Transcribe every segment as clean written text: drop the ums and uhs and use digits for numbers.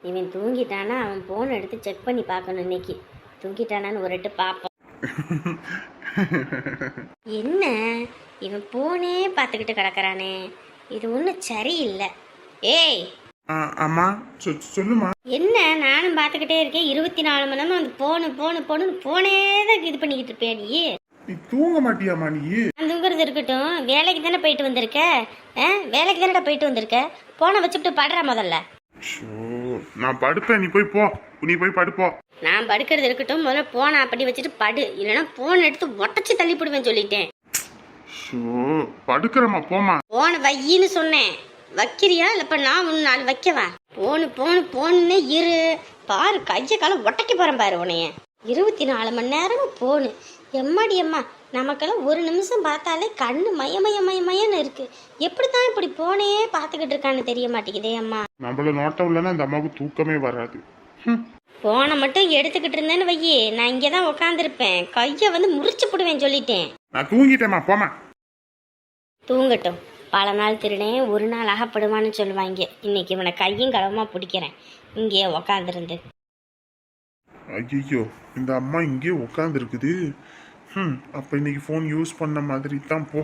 இவன் தூங்கிட்டானா அவன் ஃபோன் எடுத்து செக் பண்ணி பார்க்கணும் இன்னைக்கு. தூங்கிட்டானான்னு ஒரு எட்டு பார்ப்போம். என்ன இவன் ஃபோனே பார்த்துக்கிட்டு கிடக்குறானே, இது ஒன்றும் சரியில்லை. ஏய் அம்மா சொல்லுமா. என்ன நானும் பார்த்துக்கிட்டே இருக்கேன், 24 மணி நேரம் அந்த போனு போனே தான் இது பண்ணிக்கிட்டு இருப்பேன். நீ தூங்க மாட்டியாமா? நீ தூங்குறது இருக்கட்டும், வேலைக்கு தானே போயிட்டு வந்திருக்க. வேலைக்கு தானடா போயிட்டு வந்திருக்க, போனை வச்சுட்டு படுற முதல்ல. நான் படுப்பேன், நீ போய் போ. நீ போய் படுப்போ. நான் படுக்கிறது இருக்கட்டும், முதல்ல போனை அப்படி வச்சுட்டு படு, இல்லைன்னா போன் எடுத்து ஒட்டச்சு தள்ளி போடுவேன் சொல்லிட்டேன். படுக்கிறமா போமா. போனை வையின்னு சொன்னேன், வைக்கிறியா இல்லப்ப நான் 3 நாள் வைக்கவா? போன்னு இரு பாரு, கையை காலம் ஒட்டைக்க போறேன் பாரு உனைய. 24 மணி நேரமும் போனு. எம்மாடி அம்மா, நமக்கெல்லாம் ஒரு நிமிஷம் பார்த்தாலே கண்ணு மயன்னு இருக்கு. எப்படித்தான் இப்படி போனே பார்த்துக்கிட்டு இருக்கான்னு தெரிய மாட்டேங்குதே அம்மா. நம்மள நோட்டம் இல்லைன்னா அந்த அம்மாவுக்கு தூக்கமே வராது. போனை மட்டும் எடுத்துக்கிட்டு இருந்தேன்னு வையே, நான் இங்கதான் உட்காந்துருப்பேன், கைய முறிச்சு போடுவேன் சொல்லிட்டேன். நான் தூங்கிட்டேமா, போமா. தூங்கட்டும், பல நாள் திருடேன் ஒரு நாள் அகப்படுவான்னு சொல்லுவாங்க. இன்னைக்கு இவனை கையும் களவுமா பிடிக்கிறேன் இங்கேயே உக்காந்துருந்து. ஐயோ, இந்த அம்மா இங்கேயே உட்காந்து இருக்குது. அப்ப இன்னைக்கு போன் யூஸ் பண்ண மாதிரி தான் போ.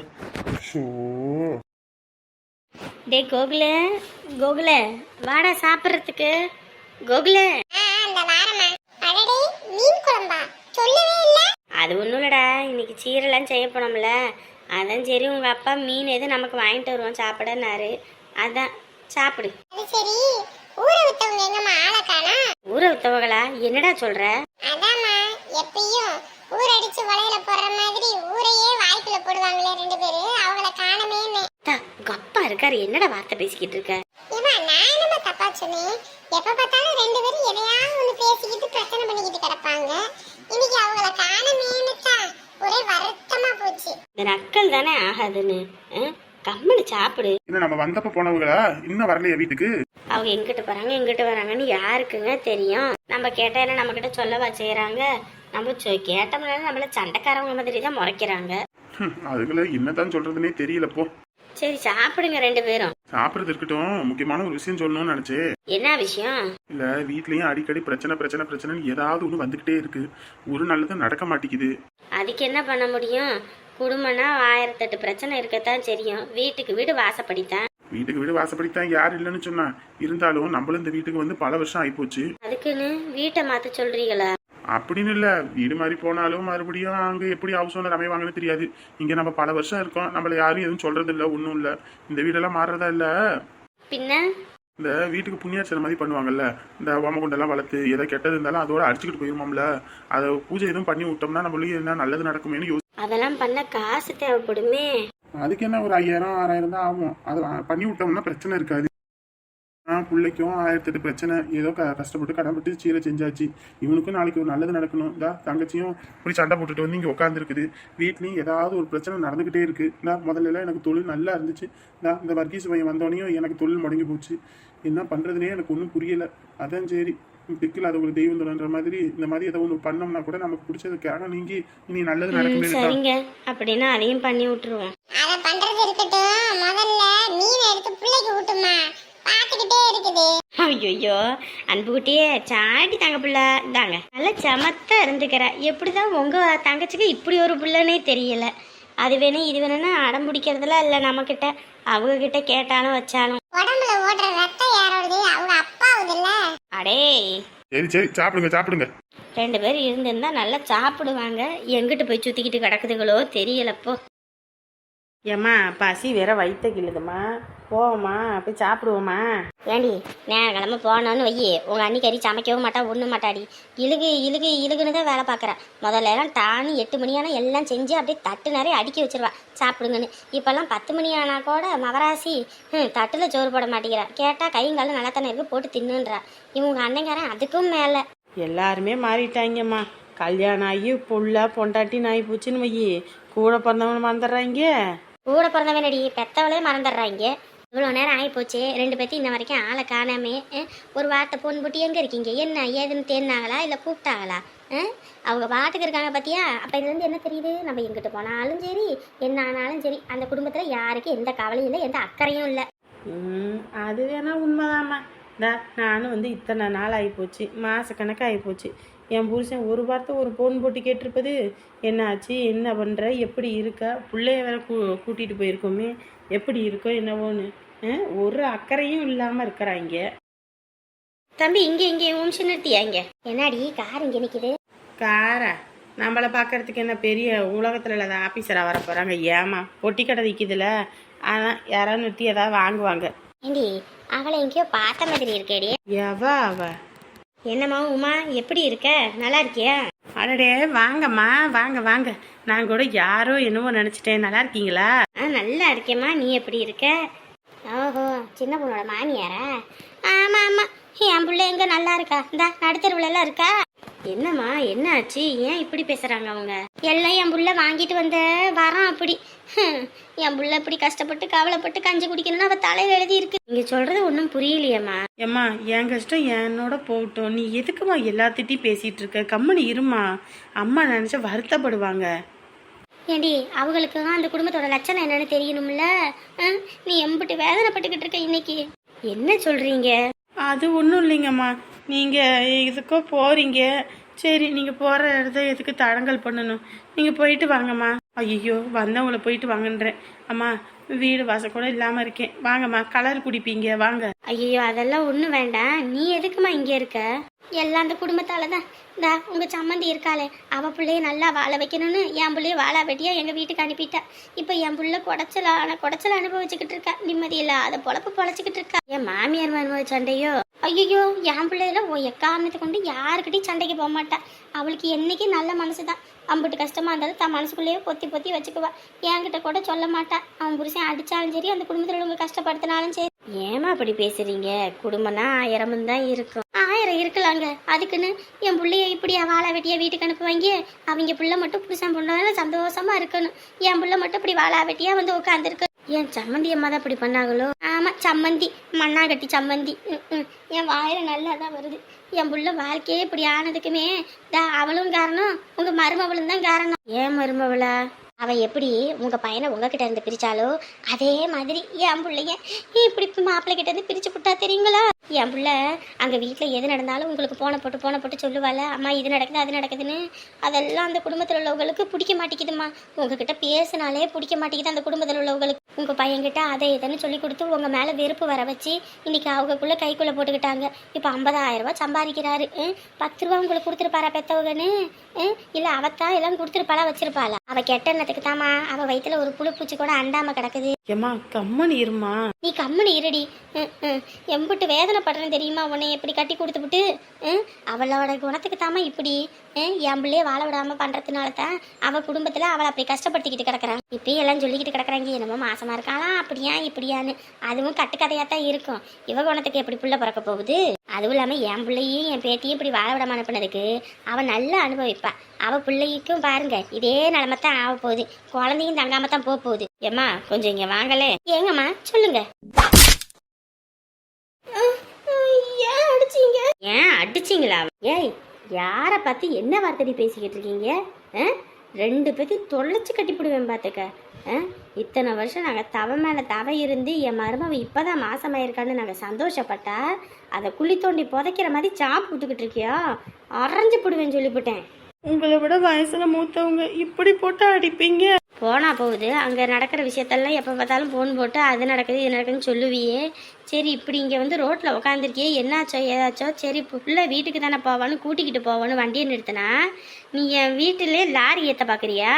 டே கோகுல வாடா சாப்பிட்றதுக்கு. கோகுல அது ஒன்றும் இல்லடா, இன்னைக்கு சீரெல்லாம் செய்ய போனோம்ல, அதான் சரி உங்க அப்பா மீன் எது நமக்கு வாங்கிட்டு வருவோம் சாப்பிடனாரு, அதான் சாப்பிடு. சரி, ஊரை விட்டவங்க எங்கம்மா ஆளை காணா? ஊரை விட்டவங்களா? என்னடா சொல்ற? அதாம்மா, எப்பயும் ஊர் அடிச்சு வலையில போடுற மாதிரி ஊரையே வாய்க்குள்ள போடுவாங்களே 2 பேரு, அவங்கள காணமேன்னு. உங்க அப்பா இருக்காரு, என்னடா வார்த்தை பேசிக்கிட்டு இருக்க? ஏமா நான் என்னமா தப்பா சொன்னேன்? எப்ப பார்த்தாலும் 2 பேரும் எதையாவது ஒண்ணு பேசிக்கிட்டு பிரச்சனை பண்ணிக்கிட்டு கிடப்பாங்க. இன்னைக்கு அவங்கள காணமேன்னு தான் ஒரே வருத்தமா போச்சு. இந்த நக்கல் தானே ஆகாதுன்னு கம்மனு சாப்பிடு. இன்னும் நம்ம வந்தப்ப போனவங்களா இன்னும் வரலையா வீட்டுக்கு? அவங்க எங்கிட்ட வராங்கன்னு யாருக்குங்க தெரியும்? நம்ம கேட்டா என்ன நம்ம கிட்ட சொல்லவா செய்யறாங்க? நம்ம கேட்டோம்னால நம்மள சண்டைக்காரவங்க மாதிரி தான் முறைக்கிறாங்க. அதுக்குள்ள என்னதான் சொல்றதுன்னே தெரியல. போ சரி சாப்பிடுங்க 2 பேரும். சாப்பிடுறது இருக்கட்டும், முக்கியமான ஒரு விஷயம் சொல்லணும்னு நினைச்சேன். என்ன விஷயம்? இல்ல, வீட்லயும் அடிக்கடி பிரச்சனை ஏதாவது ஒண்ணு வந்துகிட்டே இருக்கு. ஒரு நல்லதும் நடக்க மாட்டேங்குது. அதுக்கு என்ன பண்ண முடியும்? குடும்பம்னா 1008 பிரச்சனை இருக்கத்தான் தெரியும். வீட்டுக்கு வீடு வாசப்படித்தான். வீட்டுக்கு வீடு வாசப்படித்தான் யாரு இல்லைன்னு சொன்னா, இருந்தாலும் நம்மளும் இந்த வீட்டுக்கு வந்து பல வருஷம் ஆயிப்போச்சு. அதுக்குன்னு வீட்டை மாத்த சொல்றீங்களா? அப்படின்னு இல்ல, வீடு மாதிரி போனாலும் மறுபடியும் அங்க எப்படி ஹவுஸ் ஓனர் அமைவாங்கன்னு தெரியாது. இங்க நம்ம பல வருஷம் இருக்கோம், நம்மள யாரும் எதுவும் சொல்றது இல்ல, ஒன்னும் இல்ல. இந்த வீடெல்லாம் மாறுறதா இல்ல. பின்ன இந்த வீட்டுக்கு புண்ணியாச்சன மாதிரி பண்ணுவாங்கல்ல, இந்த ஓமகுண்டெல்லாம் வளர்த்து எதை கெட்டது இருந்தாலும் அதோட அடிச்சுக்கிட்டு போயிருமோம்ல, அதை பூஜை எதுவும் பண்ணி விட்டோம்னா நம்மளுக்கு என்ன நல்லது நடக்குமேனு அதெல்லாம் பண்ண காசு தேவைப்படுமே. அதுக்கு என்ன ஒரு 5000 6000 தான் ஆகும். அதை பண்ணி விட்டோம்னா பிரச்சனை இருக்காது. பிள்ளைக்கும் 1008 பிரச்சனை, ஏதோ கஷ்டப்பட்டு கடன்பட்டு சீரை செஞ்சாச்சு. இவனுக்கும் நாளைக்கு ஒரு நல்லது நடக்கணும். இந்த தங்கச்சியும் இப்படி சண்டை போட்டுட்டு வந்து இங்கே உட்காந்துருக்குது. வீட்லேயும் ஏதாவது ஒரு பிரச்சனை நடந்துக்கிட்டே இருக்கு. முதல்ல எனக்கு தொழில் நல்லா இருந்துச்சு, இந்த வர்க்கீஸ் பையன் வந்தோடனையும் எனக்கு தொழில் முடங்கி போச்சு. என்ன பண்ணுறதுனே எனக்கு ஒன்றும் புரியலை. அதான் சரி, பிக்கில் அது ஒரு தெய்வம் தோன்ற மாதிரி இந்த மாதிரி ஏதோ ஒன்று பண்ணோம்னா கூட நமக்கு பிடிச்சது கேடம் நீங்கி இனி நல்லது நடக்கும். சரிங்க, அப்படின்னா அதையும் பண்ணி விட்டுருவோம். அதை பண்றது இருக்கட்டும், முதல்ல மீன் எடுத்து பிள்ளைக்கு ஊட்டுமா, பாத்துக்கிட்டே இருக்குது. ஐயோ அன்புக்குட்டியே, சாட்டி தங்க பிள்ளை தாங்க, நல்லா சமத்தா இருந்துக்கிற. எப்படிதான் உங்க தங்கச்சிக்கு இப்படி ஒரு பிள்ளைன்னே தெரியல. அது வேணும் இது வேணும்னா அடம் பிடிக்கிறதுலாம் இல்லை நம்ம கிட்ட. அவங்க கிட்ட கேட்டாலும் வச்சாலும் உடம்புல ஓடுற ரத்தம் யாரோடது? அவங்க அப்பாவுது இல்ல. அடே சரி சாப்பிடுங்க. 2 பேர் இருந்திருந்தா நல்லா சாப்பிடுவாங்க. எங்கிட்டு போய் சுத்திக்கிட்டு கிடக்குதுங்களோ தெரியலப்போ. ஏம்மா பசி வேற வயிற்ற கிள்ளுதுமா, போவோமா போய் சாப்பிடுவோமா? ஏண்டி நேரக்கிழமை போனோன்னு வையே, உங்கள் அன்னிக்கறி சமைக்கவும் மாட்டா ஒன்றும் மாட்டாடி. இழுகுன்னு தான் வேலை பார்க்குறேன். முதல்ல எல்லாம் டானு 8 மணி ஆனால் எல்லாம் செஞ்சு அப்படியே தட்டு நிறைய அடுக்கி வச்சிருவா சாப்பிடுங்கன்னு. இப்போல்லாம் 10 மணி ஆனால் கூட மவராசி தட்டில் சோறு போட மாட்டேங்கிறா. கேட்டால் கைங்காலும் நல்லா தானே இருக்கு, போட்டு தின்னுன்றா. இவங்க அண்ணங்காரன் அதுக்கும் மேலே. எல்லாருமே மாறிட்டாங்கம்மா. கல்யாணம் ஆகி புள்ள பொண்டாட்டி நாய் பூச்சின்னு வையி, கூட பிறந்தவங்க மறந்துடுறாங்க. கூட பிறந்தவனடி பெத்தவளே மறந்துடுறாங்க. இவ்வளோ நேரம் ஆகி போச்சு, 2 பேர்த்தி இன்ன வரைக்கும் ஆளை காணாமே. ஒரு வார்த்தை போன் போட்டு எங்கே இருக்கீங்க என்ன ஏதுன்னு தேடினாங்களா இல்லை கூப்பிட்டாங்களா? அவங்க பாட்டுக்கு இருக்காங்க பார்த்தியா? அப்போ இதுலேருந்து என்ன தெரியுது? நம்ம எங்கிட்ட போனாலும் சரி என்ன ஆனாலும் சரி அந்த குடும்பத்தில் யாருக்கும் எந்த கவலையும் இல்லை, எந்த அக்கறையும் இல்லை. அது வேணா உண்மைதாம்மா. நானும் வந்து இத்தனை நாள் ஆகிப்போச்சு, மாதக்கணக்காக ஆகிப்போச்சு. என் புருஷன் ஒரு வார்த்தை ஒரு ஃபோன் போட்டு கேட்டிருப்பது, என்ன ஆச்சு, என்ன பண்ணுற, எப்படி இருக்கா, பிள்ளைய வேற கூட்டிகிட்டு போயிருக்கோமே, எப்படி இருக்கோ என்னவோன்னு ஒரு அக்கறையும் இல்லாமல் இருக்கிறாங்க. தம்பி இங்கே நிமிஷம் நிறுத்தியா இங்கே என்னடி கார் இங்கே நிற்கிது? காரா? நம்மளை பார்க்கறதுக்கு என்ன பெரிய உலகத்தில் இல்லாத ஆஃபீஸராக வர போகிறாங்க? ஏமா பொட்டி கடை விற்கிதுல, அதான் யாராவது நிறுத்தி ஏதாவது வாங்குவாங்க. ஏண்டி அவளை எங்கேயோ பார்த்த மாதிரி இருக்கேடி. அவ என்னம்மா உமா, எப்படி இருக்க? நல்லா இருக்கியா? அடடே வாங்கம்மா, வாங்க வாங்க. நான் கூட யாரோ என்னவோ நினச்சிட்டேன். நல்லா இருக்கீங்களா? நல்லா இருக்கேம்மா, நீ எப்படி இருக்க? ஓஹோ, சின்ன பொண்ணோட மாமியாரா? ஆமாம் ஆமாம், என் பிள்ளை எங்க நல்லா இருக்கா? இந்த நடுத்தருவுல இருக்கா? என்னம்மா என்ன ஆச்சு, ஏன் இப்படி பேசுறாங்க அவங்க? எல்லாம் என் புள்ள வாங்கிட்டு வந்த வரான் அப்படி. என் புள்ள இப்படி கஷ்டப்பட்டு கவலைப்பட்டு கஞ்சி குடிக்கணும்னு அவ தலையில எழுதி இருக்கு. நீங்க சொல்றது ஒன்றும் புரியலையம்மா. ஏம்மா என் கஷ்டம் என்னோட போகட்டும், நீ எதுக்குமா எல்லாத்திட்டையும் பேசிட்டு இருக்க? கம்மனு இருமா, அம்மா நினைச்சா வருத்தப்படுவாங்க. ஏண்டி அவங்களுக்கு அந்த குடும்பத்தோட லட்சணம் என்னன்னு தெரியணும்ல. நீ எம்பிட்டு வேதனைப்பட்டுக்கிட்டு இருக்க இன்னைக்கு. என்ன சொல்றீங்க? அது ஒன்றும் இல்லைங்கம்மா, நீங்கள் இதுக்கோ போகிறீங்க, சரி நீங்கள் போகிற இடத்த எதுக்கு தடங்கல் பண்ணணும், நீங்கள் போயிட்டு வாங்கம்மா. ஐயோ வந்தவங்கள போயிட்டு வாங்கன்றேன். அம்மா வீடு வாசல் கூட இல்லாமல் இருக்கேன், வாங்கம்மா கலர் குடிப்பீங்க வாங்க. ஐயோ அதெல்லாம் ஒன்றும் வேண்டாம், நீ எதுக்குமா இங்கே இருக்க? எல்லாம் அந்த குடும்பத்தால தான். இந்தா உங்கள் சம்மந்தி இருக்காளே, அவள் பிள்ளைய நல்லா வாழ வைக்கணும்னு என் பிள்ளைய வாழ வெட்டியா எங்கள் வீட்டுக்கு அனுப்பிட்டா. இப்போ என் பிள்ளை குடைச்சல அனுபவிச்சுக்கிட்டு இருக்கா, நிம்மதி இல்லாத பொழப்பு பொழைச்சிக்கிட்டு இருக்கா. என் மாமியார் மருமக சண்டையோ? ஐயோ என் பிள்ளையில எக்காரணத்தை கொண்டு யாருக்கிட்டையும் சண்டைக்கு போக மாட்டா. அவளுக்கு என்னைக்கு நல்ல மனசு தான். அம்பிட்டு கஷ்டமா இருந்தாலும் தான் மனசுக்குள்ளேயே பொத்தி வச்சுக்குவா. என்கிட்ட கூட சொல்ல மாட்டா. அவன் புருஷன் அடிச்சாலும் சரி, அந்த குடும்பத்தில் உள்ளவங்க கஷ்டப்படுத்தினாலும் சரி. ஏமா அப்படி பேசுறீங்க? குடும்பம்னா 1000 தான் இருக்கும். 1000 இருக்கலாங்க, அதுக்குன்னு என் பிள்ளைய இப்படியா வாழ வெட்டியா வீட்டுக்கு அனுப்புவாங்க? அவங்க பிள்ளை மட்டும் புருஷன் பொண்ணாலும் சந்தோஷமா இருக்கணும். என் பிள்ளை மட்டும் இப்படி வாழ வெட்டியா வந்து உட்காந்துருக்கு. என் சம்மந்தி அம்மா தான் இப்படி பண்ணாங்களோ? ஆமா சம்மந்தி, மண்ணாகட்டி சம்மந்தி. என் வாயில நல்லா தான் வருது. என் புள்ள வாழ்க்கையே இப்படி ஆனதுக்குமே அவளும் காரணம், உங்க மருமவளும் தான் காரணம். ஏன் மருமவளா? அவ எப்படி உங்க பையனை உங்ககிட்ட இருந்து பிரிச்சாலோ அதே மாதிரி என் பிள்ளைய இப்படி மாப்பிள்ளை கிட்ட இருந்து பிரிச்சு விட்டா தெரியுங்களா? என் பிள்ளை அங்க வீட்டுல எது நடந்தாலும் உங்களுக்கு போன போட்டு சொல்லுவாள், அம்மா இது நடக்குது அது நடக்குதுன்னு. அதெல்லாம் அந்த குடும்பத்தில் உள்ளவங்களுக்கு பிடிக்க மாட்டேங்குதுமா. உங்ககிட்ட பேசினாலே பிடிக்க மாட்டேங்குது அந்த குடும்பத்தில் உள்ளவங்களுக்கு. உங்க பையன்கிட்ட அதை இதுன்னு சொல்லி கொடுத்து உங்க மேல வெறுப்பு வர வச்சு இன்னைக்கு அவங்களுக்குள்ள கைக்குள்ள போட்டுக்கிட்டாங்க. இப்ப 50,000 ரூபாய் சம்பாதிக்கிறாரு. 10 ரூபா உங்களுக்கு கொடுத்துருப்பாரா பெத்தவங்கன்னு? இல்ல அவத்தா எல்லாம் கொடுத்துருப்பாளா வச்சிருப்பாளா? அவ கெட்ட எண்ணத்துக்கு தாமா அவ வயிற்றுல ஒரு புழு பூச்சி கூட அண்டாம கிடக்குது. ஏமா கம்மனு இருமா. நீ கம்மனு இருடி. எம்பிட்டு வேதனைப்படுறேன்னு தெரியுமா உன்னை எப்படி கட்டி கொடுத்துவிட்டு? அவளோட குணத்துக்கு தாமா இப்படி என் பிள்ளைய வாழ விடாம பண்றதுனால தான் அவ குடும்பத்துல அவளை அப்படி கஷ்டப்படுத்திக்கிட்டு கிடக்குறாங்க. இப்பயும் எல்லாம் சொல்லிக்கிட்டு கிடக்குறாங்க, என்னமோ மாசமா இருக்காளாம் அப்படியா இப்படியான்னு. அதுவும் கட்டுக்கதையாத்தான் இருக்கும். இவ குணத்துக்கு எப்படி புள்ள பிறக்க போகுது? அதுவும் இல்லாம என் பிள்ளையும் என் பேத்தியும் இப்படி வாழ விடாம அனுப்பினதுக்கு அவன் நல்லா அனுபவிப்பா. அவ பிள்ளைக்கும் பாருங்க இதே நிலைமைத்தான் ஆக போகுது. குழந்தையும் தங்காம தான் போகுது. ஏம்மா கொஞ்சம் இங்க வாங்கலே. ஏங்கம்மா சொல்லுங்க. ஏன் அடிச்சீங்க? ஏன் அடிச்சிங்களா? ஏய் யாரை பார்த்து என்ன வார்த்தை பேசிக்கிட்டு இருக்கீங்க? 2 பேத்தையும் தொலைச்சு கட்டிப்பிடுவேன் பார்த்துக்க. இத்தனை வருஷம் நாங்கள் தவ மேலே தவ இருந்து என் மருமவ இப்போதான் மாசமாயிருக்கான்னு நாங்கள் சந்தோஷப்பட்டா அதை குழி தோண்டி புதைக்கிற மாதிரி சாப்பு விட்டுக்கிட்டு இருக்கியா? அரைஞ்சு போடுவேன்னு சொல்லிவிட்டேன். உங்களை விட வயசுல மூத்தவங்க இப்படி போட்டு அடிப்பீங்க? போனா போகுது, அங்கே நடக்கிற விஷயத்தெல்லாம் எப்போ பார்த்தாலும் ஃபோன் போட்டு அது நடக்குது இது நடக்குதுன்னு சொல்லுவியே. சரி இப்படி இங்கே வந்து ரோட்டில் உட்காந்துருக்கியே, என்னாச்சோ ஏதாச்சோ? சரி புள்ள வீட்டுக்கு தானே போவான்னு கூட்டிக்கிட்டு போவான்னு வண்டியை நிறுத்தினா நீ என் வீட்டிலே லாரி ஏற்ற பார்க்குறியா?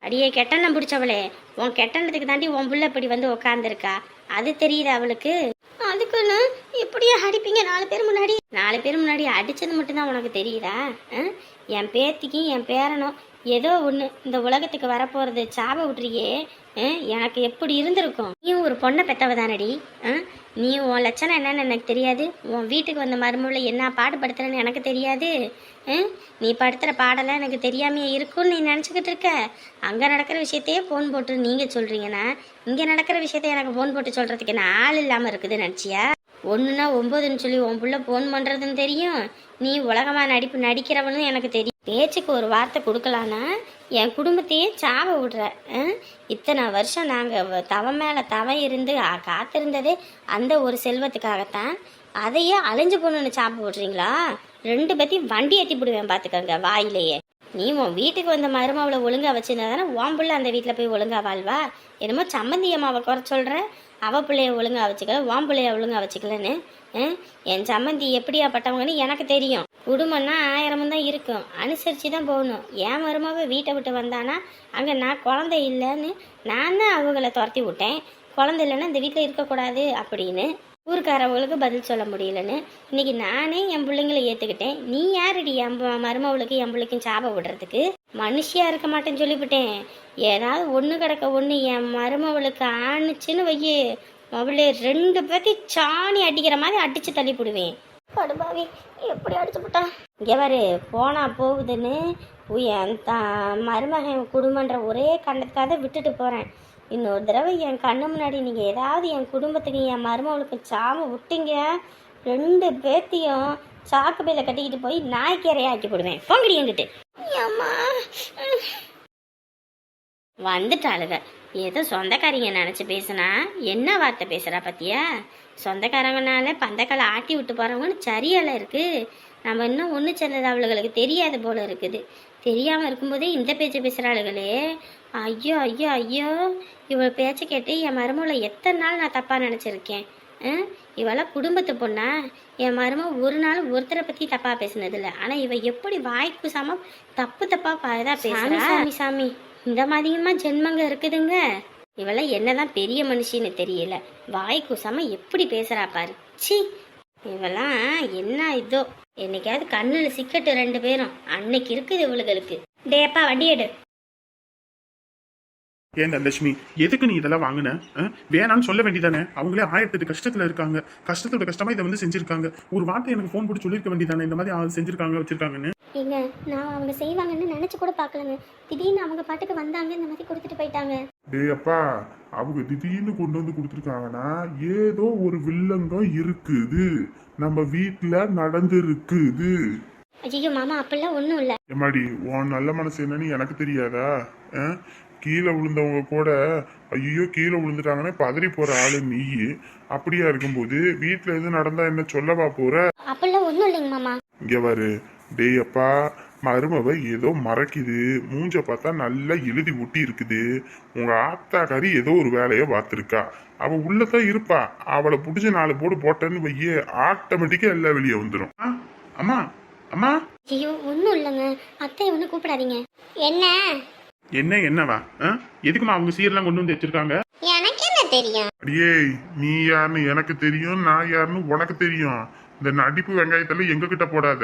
அடியே கெட்டெண்ணம் பிடிச்சவளே, உன் கெட்டெண்ணத்துக்கு தாண்டி உன் புள்ள இப்படி வந்து உட்காந்துருக்கா. அது தெரியுது அவளுக்கு. அதுக்குன்னு இப்படியே அடிப்பீங்க 4 பேர் முன்னாடி? 4 பேர் முன்னாடி அடிச்சது மட்டும்தான் உனக்கு தெரியுதா? என் பேத்திக்கும் என் பேரனும் ஏதோ ஒன்று இந்த உலகத்துக்கு வரப்போகிறது சாப விட்டுறியே. எனக்கு எப்படி இருந்திருக்கும்? நீயும் ஒரு பொண்ணை பெற்றவ தானடி. நீ உன் லட்சணம் என்னன்னு எனக்கு தெரியாது. உன் வீட்டுக்கு வந்த மருமகளை என்ன பாடுபடுத்துறேன்னு எனக்கு தெரியாது. நீ படுத்துகிற பாடலாம் எனக்கு தெரியாமையே இருக்கும்னு நீ நினச்சிக்கிட்டு இருக்க. அங்கே நடக்கிற விஷயத்தையே ஃபோன் போட்டு நீங்கள் சொல்கிறீங்கன்னா இங்கே நடக்கிற விஷயத்த எனக்கு ஃபோன் போட்டு சொல்கிறதுக்கு என்ன ஆள் இல்லாமல் இருக்குதுன்னு நினச்சியா? 1ன்னா 9ன்னு சொல்லி உன் புள்ள ஃபோன் பண்ணுறதுன்னு தெரியும். நீ உலகமாக நடிக்கிறவனு எனக்கு தெரியும். பேச்சுக்கு ஒரு வார்த்தை கொடுக்கலான்னா என் குடும்பத்தையே சாவ விடுற. இத்தனை வருஷம் நாங்கள் தவ மேலே தவ இருந்து காத்திருந்ததே அந்த ஒரு செல்வத்துக்காகத்தான். அதையே அலைஞ்சு போகணுன்னு சாப்பிட்டு போட்டுறீங்களா? 2 பேத்தையும் வண்டி ஏற்றி போடுவேன் பார்த்துக்கங்க வாயிலேயே. நீ உன் வீட்டுக்கு வந்த மருமாவளை ஒழுங்கா வச்சுருந்தா தானே உன் பிள்ளை அந்த வீட்டில் போய் ஒழுங்கா வாழ்வா. என்னமோ சம்மந்தி அம்மாவை குறை சொல்கிற, அவள் பிள்ளைய ஒழுங்கா வச்சுக்கல, உன் பிள்ளைய ஒழுங்கா வச்சுக்கலன்னு. என் சம்மந்தி எப்படியாப்பட்டவங்கன்னு எனக்கு தெரியும். குடும்பம்னா 1000 தான் இருக்கும், அனுசரித்து தான் போகணும். என் மருமாவை வீட்டை விட்டு வந்தானா அங்கே நான் குழந்தை இல்லைன்னு நான் தான் அவங்கள துரத்தி விட்டேன். குழந்தை இல்லைன்னா இந்த வீட்டில் இருக்கக்கூடாது அப்படின்னு ஊருக்காரவங்களுக்கு பதில் சொல்ல முடியலன்னு இன்னைக்கு நானே என் பிள்ளைங்களை ஏற்றுக்கிட்டேன். நீ யாருடி என் மருமவளுக்கு என் பிள்ளைக்கும் சாபம் விடுறதுக்கு? மனுஷியாக இருக்க மாட்டேன்னு சொல்லிவிட்டேன். ஏதாவது ஒன்று கிடக்க ஒன்று என் மருமவளுக்கு ஆணுச்சுன்னு வையே, அவளே 2 பேர்த்தையும் சாணி அடிக்கிற மாதிரி அடித்து தள்ளி போடுவேன். படுபாவி எப்படி அடிச்சு போட்டான் இங்கே பாரு. போனா போகுதுன்னு என் மருமகன் குடும்பன்ற ஒரே கண்டத்துக்காக விட்டுட்டு போகிறேன். இன்னொரு தடவை என் கண்ணு முன்னாடி நீங்கள் ஏதாவது என் குடும்பத்துக்கு என் மருமகளுக்கு சாம விட்டீங்க, 2 பேர்த்தையும் சாக்கு பையில கட்டிக்கிட்டு போய் நாய்க்கரையை ஆக்கி போடுவேன். போங்கடி என்கிட்ட. அம்மா வந்துட்டாளுக. ஏதோ சொந்தக்காரிங்க நினச்சி பேசுனா என்ன வார்த்தை பேசுகிறா பத்தியா? சொந்தக்காரங்கனால பந்தக்காலை ஆட்டி விட்டு போகிறவங்கன்னு சரியெல்லாம் இருக்குது. நம்ம இன்னும் ஒன்று செல்லது அவளுகளுக்கு தெரியாத போல இருக்குது. தெரியாமல் இருக்கும்போதே இந்த பேச்சை பேசுகிறாளுகளே. ஐயோ ஐயோ ஐயோ, இவள் பேச்சை கேட்டு என் மருமகளை எத்தனை நாள் நான் தப்பாக நினச்சிருக்கேன். இவளாம் குடும்பத்து பொண்ணா? என் மருமக ஒரு நாள் ஒருத்தரை பற்றி தப்பாக பேசுனதில்லை. ஆனால் இவ எப்படி வாய்க்கு சாம தப்பு தப்பாக தான் பேசுறா. சாமி சாமி, இந்த மாதிரியுமா ஜென்மங்க இருக்குதுங்க. இவெல்லாம் என்னதான் பெரிய மனுஷின்னு தெரியல, வாய் கூசாம எப்படி பேசுறா பாரு. சி, இவெல்லாம் என்ன இதோ என்னைக்காவது கண்ணுல சிக்கட்டு 2 பேரும் அன்னைக்கு இருக்குது இவளுகளுக்கு. டேப்பா வண்டி எடு. ஏன் தனலட்சுமி, எதுக்கு நீ இதெல்லாம் வாங்கின? வேணான்னு சொல்ல வேண்டியதானே? அவங்களே 1008 கஷ்டத்துல இருக்காங்க. கஷ்டத்தோட கஷ்டமா இதை வந்து செஞ்சிருக்காங்க. ஒரு வார்த்தை எனக்கு ஃபோன் போட்டு சொல்லியிருக்க வேண்டியதானே, இந்த மாதிரி செஞ்சிருக்காங்க வச்சிருக்காங்கன்னு. ஏங்க, நான் அவங்க செய்வாங்கன்னு நினைச்சு கூட பார்க்கலங்க. திடீர்னு அவங்க பாட்டுக்கு வந்தாங்க, இந்த மாதிரி கொடுத்துட்டு போயிட்டாங்க. டேய் அப்பா, அவங்க திடீர்னு கொண்டு வந்து கொடுத்துருக்காங்கன்னா ஏதோ ஒரு வில்லங்கம் இருக்குது, நம்ம வீட்டுல நடந்திருக்குது. ஐயோ மாமா, அப்படிலாம் ஒன்றும் இல்லை. எம்மாடி, உன் நல்ல மனசு என்னன்னு எனக்கு தெரியாதா? கீழே விழுந்தவங்க கூட ஐயோ கீழே விழுந்துட்டாங்கன்னு பதறி போற ஆளு நீ. அப்படியா இருக்கும்போது வீட்டுல எது நடந்தா என்ன சொல்லவா போற? அப்படிலாம் ஒன்றும் இல்லைங்க மாமா. இங்க பாரு, டேய் அப்பா, மருமவ ஏதோ மறைக்குது, மூஞ்ச பார்த்தா நல்லா எழுதி ஒட்டி இருக்குது. உங்க ஆத்தாக்காரி ஏதோ ஒரு வேலையை பார்த்துருக்கா, அவ உள்ளதான் இருப்பா. அவளை பிடிச்சி 4 போடு போட்டேன்னு வையே, ஆட்டோமேட்டிக்கா எல்லாம் வெளியே வந்துடும். அம்மா அம்மா. ஐயோ ஒன்றும் இல்லைங்க, அத்தை ஒன்றும் கூப்பிடாதீங்க. என்ன என்னவா? எதுக்குமா அவங்க சீரெல்லாம் கொண்டு வந்து வச்சிருக்காங்க? எனக்கு என்ன தெரியும்? அடியே, நீ யாருன்னு எனக்கு தெரியும், நான் யாருன்னு உனக்கு தெரியும். இந்த நடிப்பு வெங்காயத்தெல்லாம் எங்க கிட்ட போடாத.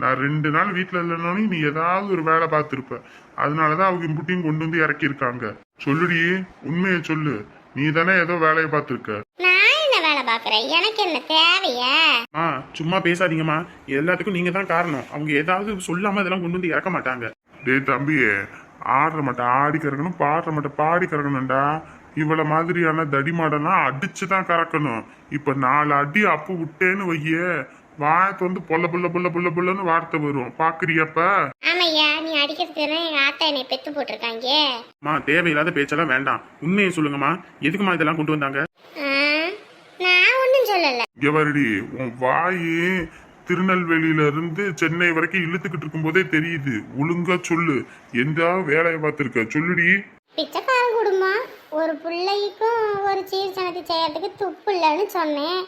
நான் 2 நாள் வீட்டுல இல்லைன்னு நீ ஏதாவது ஒரு வேலை பார்த்துருப்ப. அதனாலதான் அவங்க இம்புட்டியும் கொண்டு வந்து இறக்கியிருக்காங்க. சொல்லுடி, உண்மையை சொல்லு. நீ தானே ஏதோ வேலையை பார்த்துருக்க. நான் என்ன வேலை பார்க்குறேன்? எனக்கு என்ன தேவையா? சும்மா பேசாதீங்கம்மா. எல்லாத்துக்கும் நீங்க தான் காரணம். அவங்க ஏதாவது சொல்லாம இதெல்லாம் கொண்டு வந்து இறக்க மாட்டாங்க. டேய் தம்பியே, ஆடுற மாட்டேன் ஆடி கறக்கணும், பாடுற மாட்டேன் பாடி கறக்கணும்டா. இவ்வளவு மாதிரியான தடிமாடெல்லாம் அடிச்சுதான் கறக்கணும். இப்ப 4 அடி அப்பு விட்டேன்னு வைய, வாயத்து வந்து பொல்ல புல்ல புல்ல புல்ல புல்லன்னு வார்த்தை வரும். பாக்குறியப்ப? ஆமையா, நீ அடிக்கிறதுக்கு எங்க ஆத்தா என்னை பெத்து போட்டிருக்காங்க. தேவையில்லாத பேச்செல்லாம் வேண்டாம். உண்மையை சொல்லுங்கம்மா, எதுக்குமா இதெல்லாம் கொண்டு வந்தாங்க? நான் ஒன்னும் சொல்லல. இங்க வருடி, உன் வாயி திருநெல்வேலியில இருந்து சென்னை வரைக்கும் இழுத்துக்கிட்டு இருக்கும் போதே தெரியுது. ஒழுங்கா சொல்லு, எந்த வேலையை பார்த்திருக்க சொல்லுடி. பிச்சைக்கார குடும்பம், ஒரு பிள்ளைக்கும் ஒரு சீர் சனத்தி செய்யறதுக்கு துப்பு இல்லைன்னு சொன்னேன்.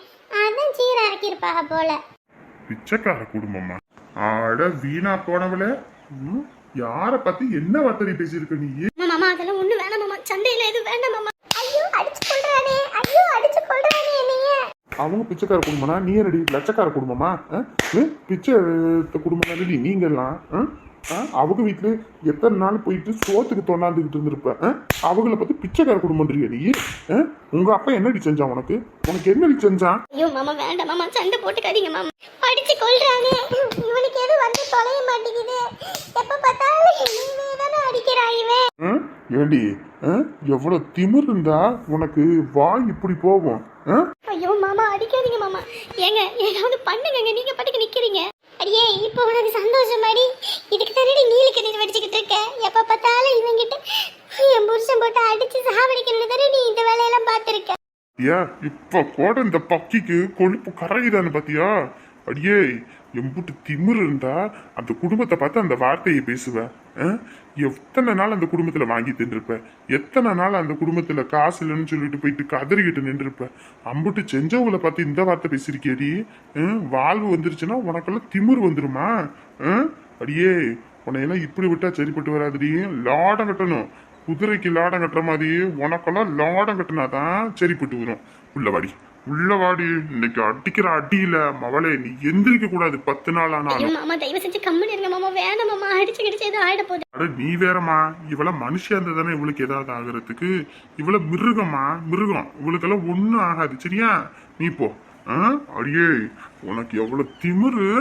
அதான் சீர் இறக்கிருப்பாங்க போல. பிச்சைக்கார குடும்பமா? ஆட வீணா போனவள, யார பத்தி என்ன வார்த்தை பேசியிருக்க நீ? மாமா அதெல்லாம் ஒண்ணு வேணாம் மாமா, சண்டையில எதுவும் வேண்டாம் மாமா. ஐயோ அடிச்சு கொள்றானே, ஐயோ அடிச்சு கொள்றானே என்னைய. அவங்க பிச்சைக்கார குடும்பம்னா நீ என்னடி லட்சக்கார குடும்பமா? பிச்சை குடும்பம் தானடி நீங்க எல்லாம். அவங்க வீட்டுல எத்தனை நாள் போயிட்டு சோத்துக்கு தொண்டாந்துக்கிட்டு இருந்திருப்ப. அவங்கள பத்தி பிச்சைக்கார குடும்பம்ன்றியா நீ? உங்க அப்பா என்னடி செஞ்சான் உனக்கு? உனக்கு என்னடி செஞ்சான்? ஐயோ மாமா வேண்டாம் மாமா, சண்டை போட்டுக்காதீங்க மாமா. அடிச்சு கொள்றானே, இவனுக்கு எது வந்து தொலைய மாட்டேங்குது. எப்ப பார்த்தாலும் நீ தானே அடிக்கிறான் இவன். ஏண்டி, எவ்வளவு திமிர் இருந்தா உனக்கு வாய் இப்படி போகும்? ஐயோ மாமா அடிக்காதீங்க மாமா. ஏங்க ஏதாவது பண்ணுங்க, நீங்க பாட்டுக்கு நிக்கிறீங்க. அடியே, இப்போ உனக்கு சந்தோஷம் அடி. இதுக்கு தானே நீலி கண்ணீர் வடிச்சுக்கிட்டு இருக்க. எப்ப பார்த்தாலும் இவங்கிட்ட என் புருஷன் போட்டு அடிச்சு சாவடிக்கணும்னு தானே நீ இந்த வேலையெல்லாம் பார்த்துருக்க. ஏ இப்ப கூட இந்த பக்கிக்கு கொழுப்பு கரையுதான்னு பாத்தியா? அடியே எம்புட்டு திமிரு இருந்தா அந்த குடும்பத்தை பார்த்து அந்த வார்த்தையை பேசுவ. எத்தனை நாள் அந்த குடும்பத்துல வாங்கி தின்றுப்ப, எத்தனை நாள் அந்த குடும்பத்துல காசு இல்லைன்னு சொல்லிட்டு போயிட்டு கதறிக்கிட்டு நின்றுருப்ப. அம்புட்டு செஞ்சவங்களை பார்த்து இந்த வார்த்தை பேசிருக்கேடி. வாழ்வு வந்துருச்சுன்னா உனக்கெல்லாம் திமிரு வந்துருமா? அடியே உன்னையெல்லாம் இப்படி விட்டா சரிப்பட்டு வராதுடி. லாடம் கட்டணும், குதிரைக்கு லாடம் கட்டுற மாதிரி உனக்கெல்லாம் லாடம் கட்டினாதான் சரிப்பட்டு வரும். உள்ளவாடி உள்ளவாடி, இன்னைக்கு அடிக்கிற அடியில மவளே நீ எந்திரிக்க கூடாது 10 நாள் ஆனாலும். மாமா தயவு செஞ்சு கம்மி இருங்க மாமா, வேணாம் மாமா, அடிச்சு கிடிச்சு எதுவும் ஆயிட போகுது. அட நீ வேறம்மா, இவள மனுஷியா இருந்தா தானே இவளுக்கு ஏதாவது ஆகுறதுக்கு. இவள மிருகம்மா, மிருகம். இவளுக்கெல்லாம் ஒண்ணும் ஆகாது சரியா? நீ போ. அடியே உனக்கு எவ்வளவு திமிரு.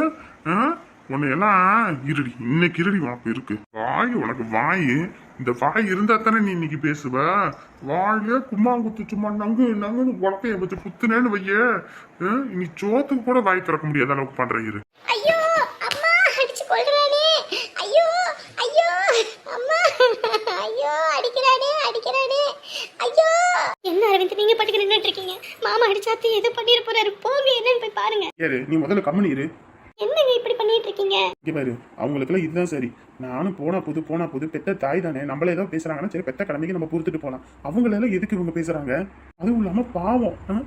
உன்னையெல்லாம் இருடி, இன்னைக்கு இருடி உனக்கு இருக்கு வாய். உனக்கு வாய், இந்த வாய் இருந்தா தானே நீ இன்னைக்கு பேசுவ. வாயிலே கும்மாங்குத்து சும்மா நங்கு நங்குன்னு உலக்கைய வச்சு குத்துனேன்னு வைய, நீ சோத்துக்கு கூட வாய் திறக்க முடியாத அளவுக்கு பண்ற இரு. ஐயோ அம்மா அடிச்சு கொல்றானே, ஐயோ ஐயோ அம்மா, ஐயோ அடிக்கிறானே அடிக்கிறானே, ஐயோ. என்ன அரவிந்த் நீங்க பாட்டுக்கு நின்றுட்டு இருக்கீங்க? மாமா அடிச்சாத்தி எது பண்ணிட போறாரு, போங்க என்னன்னு போய் பாருங்க. ஏறு, நீ முதல்ல கம்மனி இரு. என்னங்க இப்படி பண்ணிட்டு இருக்கீங்க? இங்க பாரு, அவங்களுக்குலாம் இதுதான் சரி. நானும் போனா புது பெத்த தாய் தானே, நம்மள ஏதோ பேசுறாங்கன்னா சரி, பெத்த கடமைக்கு நம்ம பொறுத்துட்டு போலாம். அவங்களெல்லாம் எதுக்கு இவங்க பேசுறாங்க? அதுவும் இல்லாம பாவம்,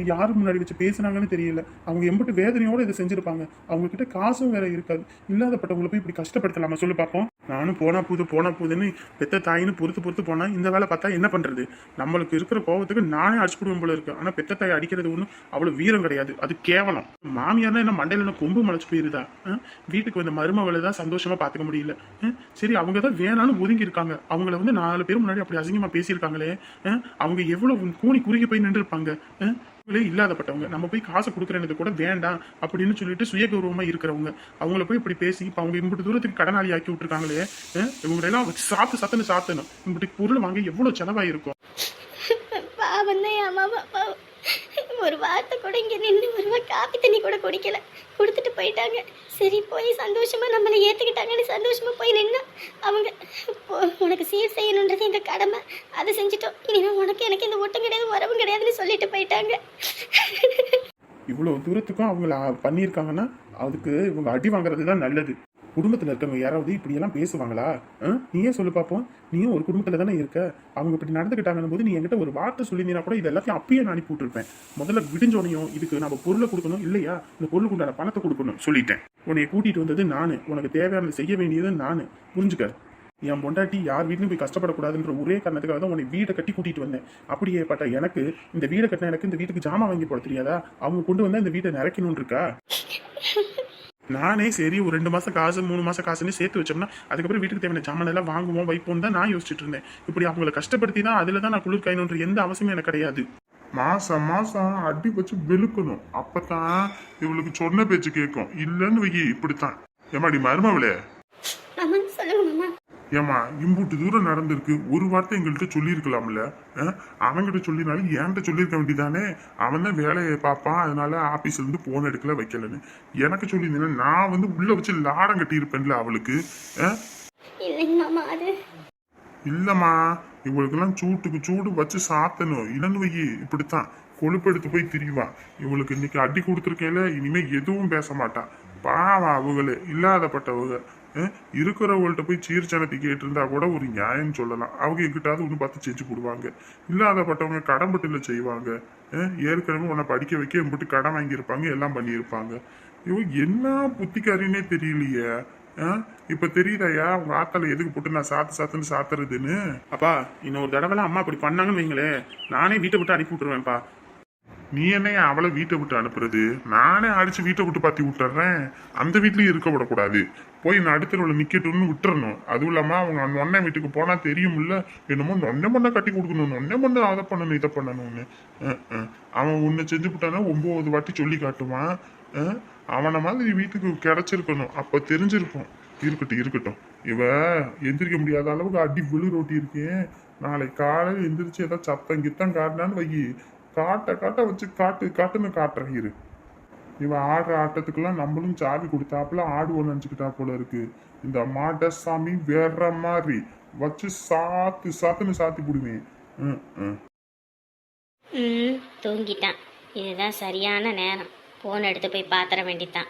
யாரு முன்னாடி வச்சு பேசுனாங்கன்னு தெரியல. அவங்க எம்பிட்டு வேதனையோட இதை செஞ்சிருப்பாங்க. அவங்க கிட்ட காசும் வேற இருக்காது. இல்லாதப்பட்டவங்களை போய் இப்படி கஷ்டப்படுத்தலாமா சொல்லு பார்ப்போம். நானும் போனா புதுன்னு பெத்த தாயின்னு பொறுத்து போனா இந்த வேலை பார்த்தா என்ன பண்றது? நம்மளுக்கு இருக்கிற கோபத்துக்கு நானே அடிச்சு கொடுவோம் போல இருக்கு. ஆனா பெத்த தாய் அடிக்கிறது ஒன்றும் அவ்வளவு வீரம் கிடையாது, அது கேவலம். மாமியார்னா என்ன மண்டையில என்ன கொம்பு முளைச்சு போயிருதா? வீட்டுக்கு வந்த மருமகளை தான் சந்தோஷமா பாத்துக்க முடியல. சரி, அவங்க தான் வேணாலும் ஒதுங்கி இருக்காங்க. அவங்கள 4 பேர் முன்னாடி அப்படி அசிங்கமா பேசியிருக்காங்களே, அவங்க எவ்வளவு கூனி குறுகி போய் நின்று இருப்பாங்க. இல்லாதப்பட்டவங்க நம்ம போய் காசு கொடுக்குறது கூட வேண்டாம் அப்படின்னு சொல்லிட்டு சுயகௌரவமா இருக்கிறவங்க அவங்கள போய் இப்படி பேசி இப்ப அவங்க இம்பிட்டு தூரத்துக்கு கடனாளி ஆக்கி விட்டுருக்காங்களே, இவங்களெல்லாம் வச்சு சாத்தணும். இம்பிட்டு பொருள் வாங்க எவ்வளவு செலவாயிருக்கும். பாவம் தான் அம்மா, பாவம். ஒரு வார்த்தை கூட இங்க நின்று ஒரு காப்பி தண்ணி கூட குடிக்கல, கொடுத்துட்டு போயிட்டாங்க. சரி போய் சந்தோஷமா நம்மளை ஏத்துக்கிட்டாங்கன்னு சந்தோஷமா போய் நின்னா அவங்க உனக்கு சீர் செய்யணுன்றது எங்க கடமை, அதை செஞ்சுட்டோம். இனிமே உனக்கு எனக்கு இந்த ஒட்டம் கிடையாது உறவும் கிடையாதுன்னு சொல்லிட்டு போயிட்டாங்க. இவ்வளவு தூரத்துக்கும் அவங்கள பண்ணியிருக்காங்கன்னா அதுக்கு இவங்க அடி வாங்குறது தான் நல்லது. குடும்பத்துல இருக்கவங்க யாராவது இப்படி எல்லாம் பேசுவாங்களா? நீயே சொல்லு பாப்போம். நீயும் ஒரு குடும்பத்துல தானே இருக்க. அவங்க இப்படி நடந்துக்கிட்டாங்கன்னு போது நீ என்கிட்ட ஒரு வார்த்தை சொல்லியிருந்தீங்கன்னா கூட இது எல்லாத்தையும் அப்பயே நான் அனுப்பி விட்டுருப்பேன். முதல்ல விடிஞ்சோனையும் இதுக்கு நம்ம பொருளை கொடுக்கணும் இல்லையா, இந்த பொருளுக்கு உண்டான பணத்தை கொடுக்கணும் சொல்லிட்டேன். உன்னைய கூட்டிட்டு வந்தது நானு, உனக்கு தேவையானது செய்ய வேண்டியது நானு, புரிஞ்சுக்க. என் பொண்டாட்டி யார் வீட்லையும் போய் கஷ்டப்படக்கூடாதுன்ற ஒரே காரணத்துக்காக தான் உன்னை வீடை கட்டி கூட்டிட்டு வந்தேன். அப்படியே பட்ட எனக்கு இந்த வீடை கட்டின எனக்கு இந்த வீட்டுக்கு ஜாமான் வாங்கி போட தெரியாதா? அவங்க கொண்டு வந்தா இந்த வீட்டை நிறைக்கணும்னு இருக்கா? நானே சரி ஒரு 2 மாசம் காசு 3 மாசம் காசுன்னு சேர்த்து வச்சோம்னா அதுக்கப்புறம் வீட்டுக்கு தேவையான ஜாமான் எல்லாம் வாங்குவோம் வைப்போம் தான் நான் யோசிச்சுட்டு இருந்தேன். இப்படி அவங்களை கஷ்டப்படுத்தி தான் அதுல தான் நான் குளிர் காயணுன்ற எந்த அவசியமும் எனக்கு கிடையாது. மாசம் அடி வச்சு வெளுக்கணும், அப்பதான் இவளுக்கு சொன்ன பேச்சு கேட்கும். இல்லன்னு வை இப்படித்தான். ஏமாடி மருமவளே, சொல்லுங்க மாமா. ஏமா இம்புட்டு தூரம் நடந்திருக்கு, ஒரு வார்த்தை எங்கள்கிட்ட சொல்லியிருக்கலாம்ல. அவன்கிட்ட சொல்லினாலும் என்கிட்ட சொல்லியிருக்க வேண்டியதானே. அவன் தான் வேலையை பார்ப்பான், அதனால ஆபீஸ்ல இருந்து போன் எடுக்கல வைக்கலன்னு எனக்கு சொல்லியிருந்தேன். நான் உள்ள வச்சு லாடம் கட்டி இருப்பேன்ல அவளுக்கு. இல்லம்மா, இவளுக்கெல்லாம் சூட்டுக்கு சூடு வச்சு சாத்தணும். இல்லன்னு வை இப்படித்தான் கொழுப்பெடுத்து போய் திரிவா. இவளுக்கு இன்னைக்கு அடி கொடுத்துருக்கேல, இனிமே எதுவும் பேச மாட்டான். பாவம் அவங்களே இல்லாதப்பட்டவங்க. இருக்கிறவங்கள்ட்ட போய் சீர்ச்சனத்தி கேட்டிருந்தா கூட ஒரு நியாயம் சொல்லலாம். அவங்க எங்கிட்டாவது ஒன்று பார்த்து செஞ்சு போடுவாங்க. இல்லாதப்பட்டவங்க கடம்பட்டுல செய்வாங்க. ஏற்கனவே உன்னை படிக்க வைக்க எம்பிட்டு கடன் வாங்கியிருப்பாங்க, எல்லாம் பண்ணியிருப்பாங்க. இவங்க என்ன புத்திக்காரின்னே தெரியலையே. இப்ப தெரியுதாயா உங்க ஆத்தால எதுக்கு போட்டு நான் சாத்துன்னு சாத்துறதுன்னு? அப்பா இன்னொரு தடவைலாம் அம்மா அப்படி பண்ணாங்கன்னு வைங்களே, நானே வீட்டை விட்டு அனுப்பி விட்டுருவேன்ப்பா. நீ என்னையா அவளை வீட்டை விட்டு அனுப்புறது? நானே அடிச்சு வீட்டை விட்டு பாத்தி விட்டுறேன். அந்த வீட்லயும் இருக்க விடக்கூடாது. போய் நான் அடுத்த நிக்கட்டும்னு விட்டுறணும். அதுவும் இல்லாம அவங்க நொன்ன வீட்டுக்கு போனா தெரியும்ல, என்னமோ நொன்ன மண்ணை கட்டி கொடுக்கணும், நொன்ன மண்ணை அதை பண்ணணும் இதை பண்ணணும்னு. அவன் ஒன்னு செஞ்சு விட்டானா 9 வாட்டி சொல்லி காட்டுவான். அவனை மாதிரி வீட்டுக்கு கிடைச்சிருக்கணும், அப்ப தெரிஞ்சிருக்கும். இருக்கட்டும். இவ எந்திரிக்க முடியாத அளவுக்கு அடி விழு ரொட்டி இருக்கேன். நாளைக்கு காலையில் எந்திரிச்சு ஏதாவது சத்தம் கித்தம் காட்டினான்னு வை, காட்ட வச்சு காட்டுன்னு காட்டுறேன் இரு. இவன் ஆடுற ஆட்டத்துக்கெல்லாம் நம்மளும் சாவி கொடுத்தாப்புல ஆடுவோன்னு நினைச்சுக்கிட்டா போல இருக்கு. இந்த மாட்ட சாமி வேற மாதிரி வச்சு சாத்துன்னு சாத்தி போடுவேன். ம், தூங்கிட்டான். இதுதான் சரியான நேரம். ஃபோன் எடுத்து போய் பாத்திர வேண்டித்தான்.